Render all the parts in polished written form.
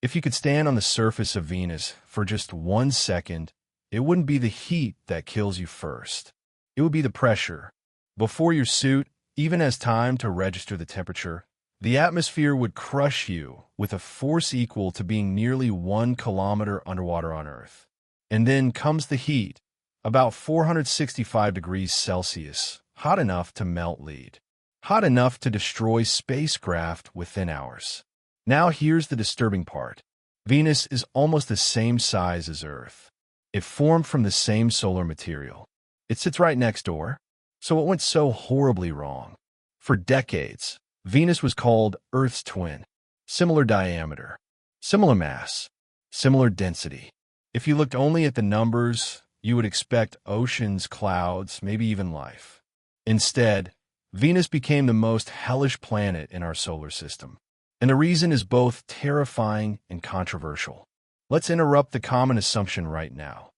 If you could stand on the surface of Venus for just 1 second, it wouldn't be the heat that kills you first. It would be the pressure. Before your suit even has time to register the temperature, the atmosphere would crush you with a force equal to being nearly 1 kilometer underwater on Earth. And then comes the heat, about 465 degrees Celsius, hot enough to melt lead, hot enough to destroy spacecraft within hours. Now here's the disturbing part. Venus is almost the same size as Earth. It formed from the same solar material. It sits right next door. So what went so horribly wrong? For decades, Venus was called Earth's twin. Similar diameter, similar mass, similar density. If you looked only at the numbers, you would expect oceans, clouds, maybe even life. Instead, Venus became the most hellish planet in our solar system. And the reason is both terrifying and controversial. Let's interrupt the common assumption right now.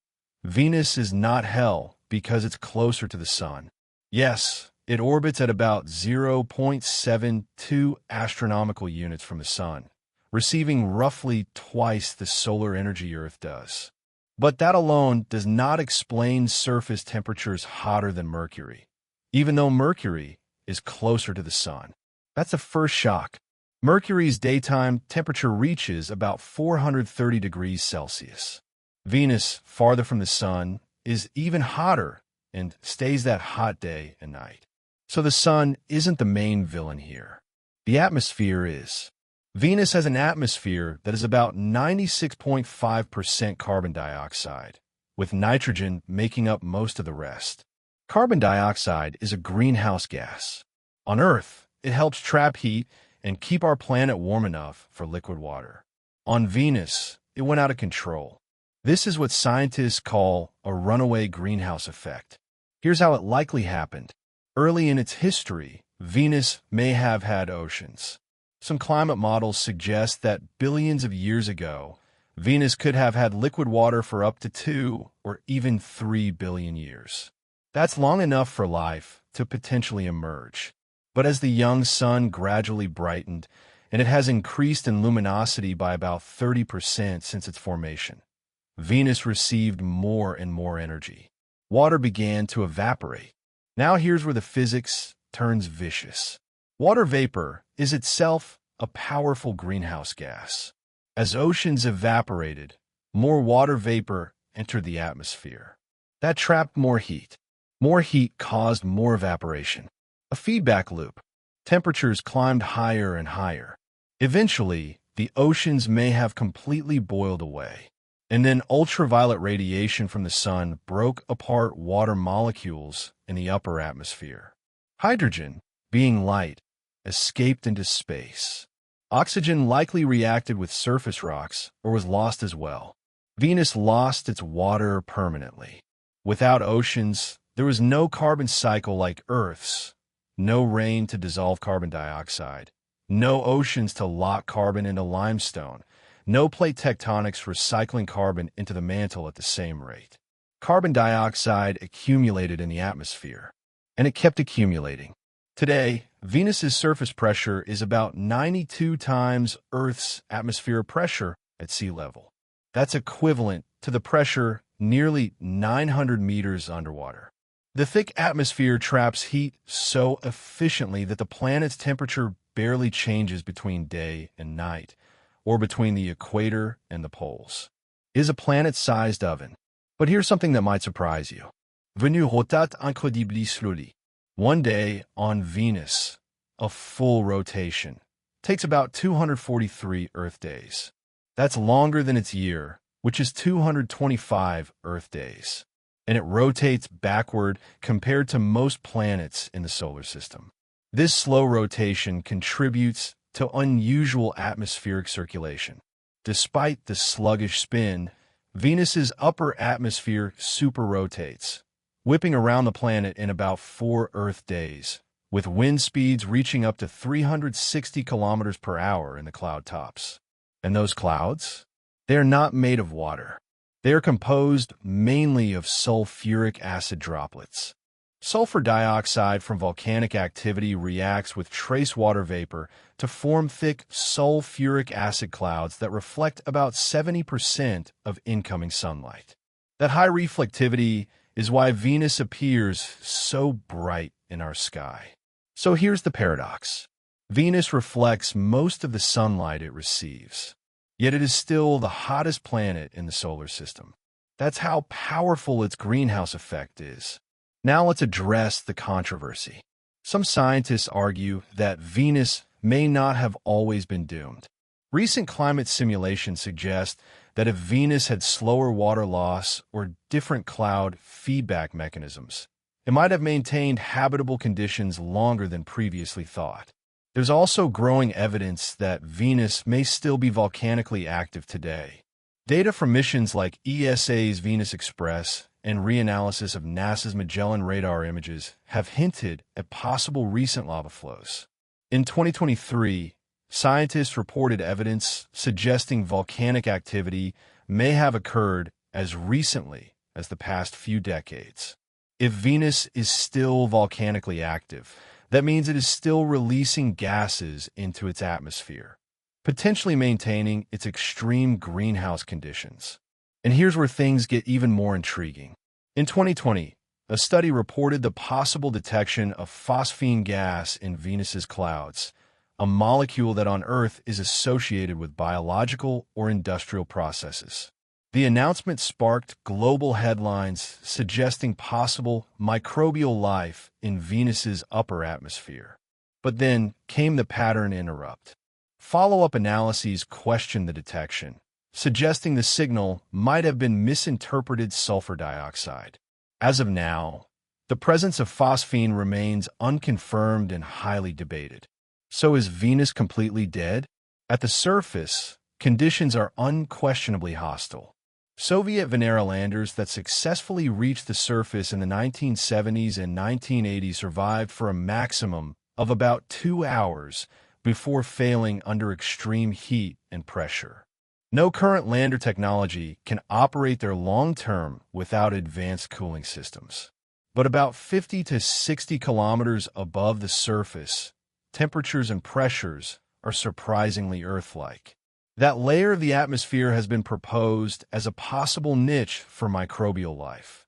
Venus is not hell because it's closer to the Sun. Yes, it orbits at about 0.72 astronomical units from the Sun, receiving roughly twice the solar energy Earth does. But that alone does not explain surface temperatures hotter than Mercury, even though Mercury is closer to the Sun. That's the first shock. Mercury's daytime temperature reaches about 430 degrees Celsius. Venus, farther from the Sun, is even hotter and stays that hot day and night. So the Sun isn't the main villain here. The atmosphere is. Venus has an atmosphere that is about 96.5% carbon dioxide, with nitrogen making up most of the rest. Carbon dioxide is a greenhouse gas. On Earth, it helps trap heat and keep our planet warm enough for liquid water. On Venus, it went out of control. This is what scientists call a runaway greenhouse effect. Here's how it likely happened. Early in its history, Venus may have had oceans. Some climate models suggest that billions of years ago, Venus could have had liquid water for up to 2 or even 3 billion years. That's long enough for life to potentially emerge. But as the young sun gradually brightened, and it has increased in luminosity by about 30% since its formation, Venus received more and more energy. Water began to evaporate. Now here's where the physics turns vicious. Water vapor is itself a powerful greenhouse gas. As oceans evaporated, more water vapor entered the atmosphere. That trapped more heat. More heat caused more evaporation. A feedback loop. Temperatures climbed higher and higher. Eventually, the oceans may have completely boiled away. And then ultraviolet radiation from the sun broke apart water molecules in the upper atmosphere. Hydrogen, being light, escaped into space. Oxygen likely reacted with surface rocks or was lost as well. Venus lost its water permanently. Without oceans, there was no carbon cycle like Earth's. No rain to dissolve carbon dioxide, no oceans to lock carbon into limestone, no plate tectonics recycling carbon into the mantle at the same rate. Carbon dioxide accumulated in the atmosphere, and it kept accumulating. Today, Venus's surface pressure is about 92 times Earth's atmospheric pressure at sea level. That's equivalent to the pressure nearly 900 meters underwater. The thick atmosphere traps heat so efficiently that the planet's temperature barely changes between day and night, or between the equator and the poles. It is a planet-sized oven. But here's something that might surprise you. Venus rotate incredibly slowly. One day on Venus, a full rotation, takes about 243 Earth days. That's longer than its year, which is 225 Earth days. And it rotates backward compared to most planets in the solar system. This slow rotation contributes to unusual atmospheric circulation. Despite the sluggish spin, Venus's upper atmosphere superrotates, whipping around the planet in about 4 Earth days, with wind speeds reaching up to 360 kilometers per hour in the cloud tops. And those clouds? They are not made of water. They are composed mainly of sulfuric acid droplets. Sulfur dioxide from volcanic activity reacts with trace water vapor to form thick sulfuric acid clouds that reflect about 70% of incoming sunlight. That high reflectivity is why Venus appears so bright in our sky. So here's the paradox. Venus reflects most of the sunlight it receives, yet it is still the hottest planet in the solar system. That's how powerful its greenhouse effect is. Now let's address the controversy. Some scientists argue that Venus may not have always been doomed. Recent climate simulations suggest that if Venus had slower water loss or different cloud feedback mechanisms, it might have maintained habitable conditions longer than previously thought. There's also growing evidence that Venus may still be volcanically active today. Data from missions like ESA's Venus Express and reanalysis of NASA's Magellan radar images have hinted at possible recent lava flows. In 2023, scientists reported evidence suggesting volcanic activity may have occurred as recently as the past few decades. If Venus is still volcanically active, that means it is still releasing gases into its atmosphere, potentially maintaining its extreme greenhouse conditions. And here's where things get even more intriguing. In 2020, a study reported the possible detection of phosphine gas in Venus's clouds, a molecule that on Earth is associated with biological or industrial processes. The announcement sparked global headlines suggesting possible microbial life in Venus's upper atmosphere. But then came the pattern interrupt. Follow-up analyses questioned the detection, suggesting the signal might have been misinterpreted sulfur dioxide. As of now, the presence of phosphine remains unconfirmed and highly debated. So is Venus completely dead? At the surface, conditions are unquestionably hostile. Soviet Venera landers that successfully reached the surface in the 1970s and 1980s survived for a maximum of about 2 hours before failing under extreme heat and pressure. No current lander technology can operate there long-term without advanced cooling systems. But about 50 to 60 kilometers above the surface, temperatures and pressures are surprisingly Earth-like. That layer of the atmosphere has been proposed as a possible niche for microbial life,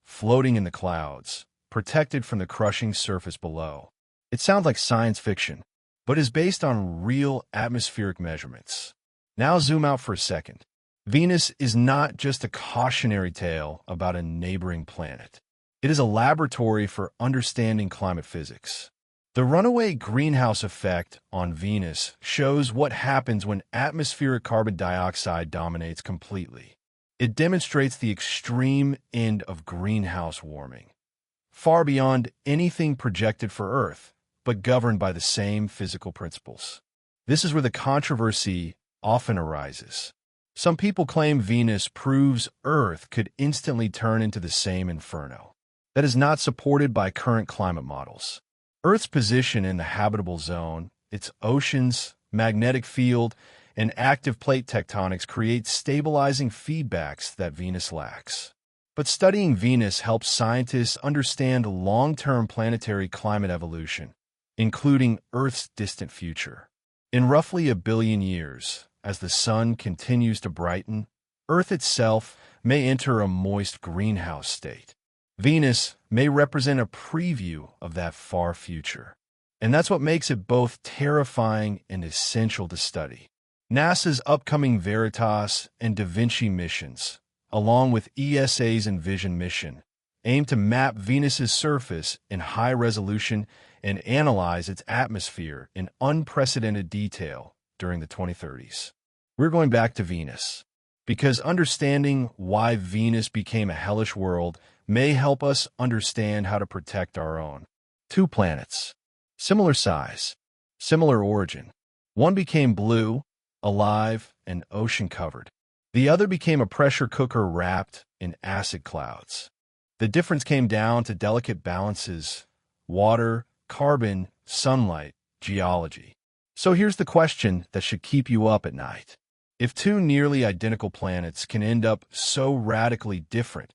floating in the clouds, protected from the crushing surface below. It sounds like science fiction, but is based on real atmospheric measurements. Now zoom out for a second. Venus is not just a cautionary tale about a neighboring planet. It is a laboratory for understanding climate physics. The runaway greenhouse effect on Venus shows what happens when atmospheric carbon dioxide dominates completely. It demonstrates the extreme end of greenhouse warming, far beyond anything projected for Earth, but governed by the same physical principles. This is where the controversy often arises. Some people claim Venus proves Earth could instantly turn into the same inferno. That is not supported by current climate models. Earth's position in the habitable zone, its oceans, magnetic field, and active plate tectonics create stabilizing feedbacks that Venus lacks. But studying Venus helps scientists understand long-term planetary climate evolution, including Earth's distant future. In roughly 1 billion years, as the sun continues to brighten, Earth itself may enter a moist greenhouse state. Venus may represent a preview of that far future. And that's what makes it both terrifying and essential to study. NASA's upcoming Veritas and Da Vinci missions, along with ESA's Envision mission, aim to map Venus's surface in high resolution and analyze its atmosphere in unprecedented detail during the 2030s. We're going back to Venus, because understanding why Venus became a hellish world may help us understand how to protect our own. 2 planets, similar size, similar origin. One became blue, alive, and ocean-covered. The other became a pressure cooker wrapped in acid clouds. The difference came down to delicate balances: water, carbon, sunlight, geology. So here's the question that should keep you up at night. If 2 nearly identical planets can end up so radically different,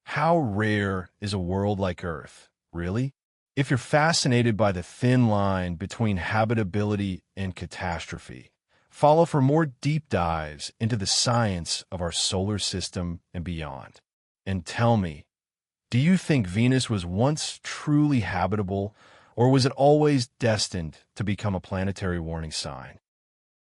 how rare is a world like Earth, Really? If you're fascinated by the thin line between habitability and catastrophe, follow for more deep dives into the science of our solar system and beyond. And tell me, do you think Venus was once truly habitable, or was it always destined to become a planetary warning sign?